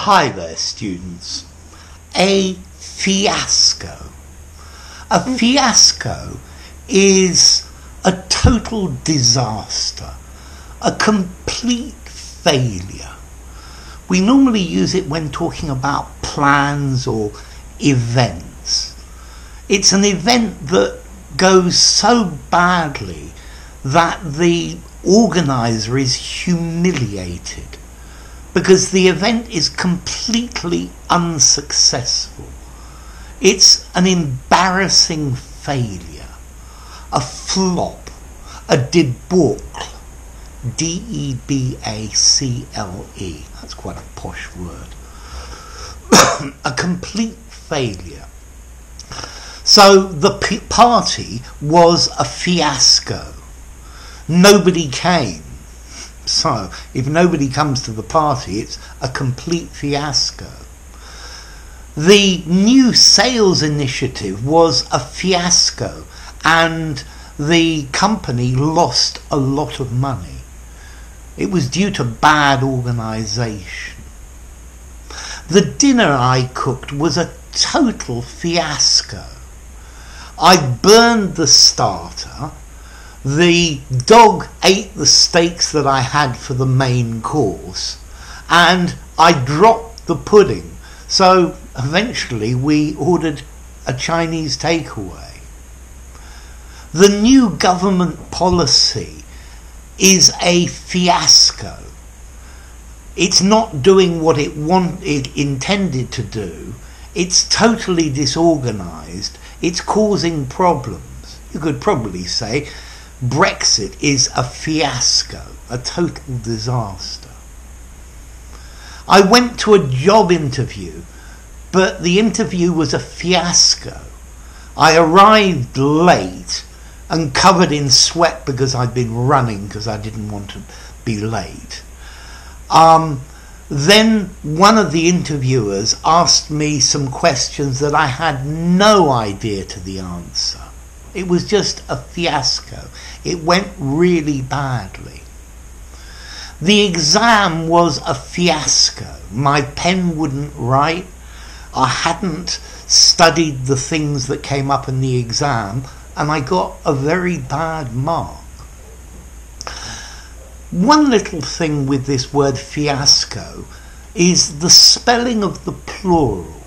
Hi there, students. A fiasco. A fiasco is a total disaster, a complete failure. We normally use it when talking about plans or events. It's an event that goes so badly that the organizer is humiliated because the event is completely unsuccessful. It's an embarrassing failure, a flop, a debaucle, D-E-B-A-C-L-E. That's quite a posh word. A complete failure. So the party was a fiasco. Nobody came. So if nobody comes to the party, it's a complete fiasco. The new sales initiative was a fiasco, and the company lost a lot of money. It was due to bad organisation. The dinner I cooked was a total fiasco. I burned the starter. The dog ate the steaks that I had for the main course, and I dropped the pudding. So eventually we ordered a Chinese takeaway. The new government policy is a fiasco. It's not doing what it intended to do. It's totally disorganised. It's causing problems. You could probably say Brexit is a fiasco, a total disaster. I went to a job interview, but the interview was a fiasco. I arrived late and covered in sweat because I'd been running because I didn't want to be late. Then one of the interviewers asked me some questions that I had no idea to the answer. It was just a fiasco. It went really badly. The exam was a fiasco. My pen wouldn't write. I hadn't studied the things that came up in the exam, and I got a very bad mark. One little thing with this word fiasco is the spelling of the plural.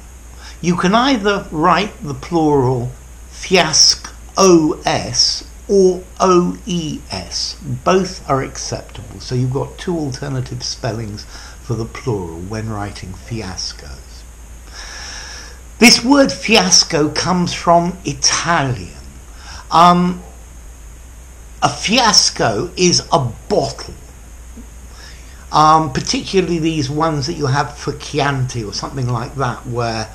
You can either write the plural fiasco O-S or O-E-S. Both are acceptable. So you've got two alternative spellings for the plural when writing fiascos. This word fiasco comes from Italian. A fiasco is a bottle. Particularly these ones that you have for Chianti or something like that, where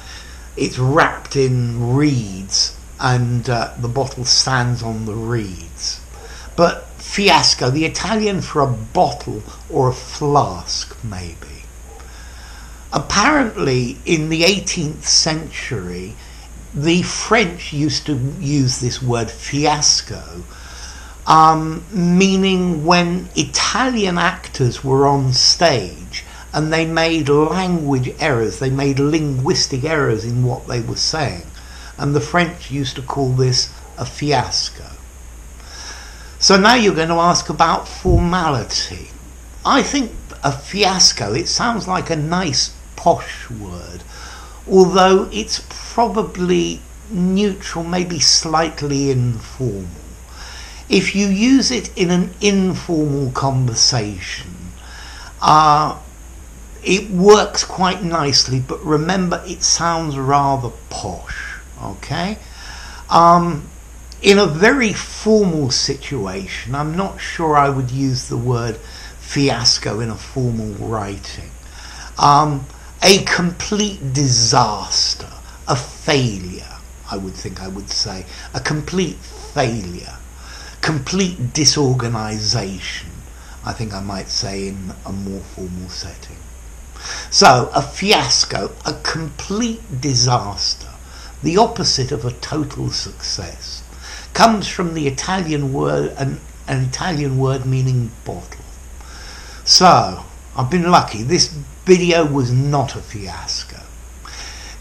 it's wrapped in reeds and the bottle stands on the reeds. But fiasco, the Italian for a bottle or a flask, maybe. Apparently, in the 18th century, the French used to use this word fiasco, meaning when Italian actors were on stage and they made language errors, they made linguistic errors in what they were saying. And the French used to call this a fiasco. So now you're going to ask about formality. I think a fiasco, it sounds like a nice posh word, although it's probably neutral, maybe slightly informal. If you use it in an informal conversation, it works quite nicely, but remember it sounds rather posh. Okay, in a very formal situation, I'm not sure I would use the word fiasco in a formal writing. A complete disaster, a failure, I would say, a complete failure, complete disorganisation, I think I might say in a more formal setting. So, a fiasco, a complete disaster, the opposite of a total success, comes from the Italian word, an Italian word meaning bottle. So, I've been lucky. This video was not a fiasco.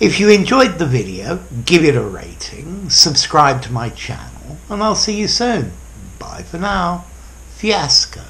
If you enjoyed the video, give it a rating, subscribe to my channel, and I'll see you soon. Bye for now. Fiasco.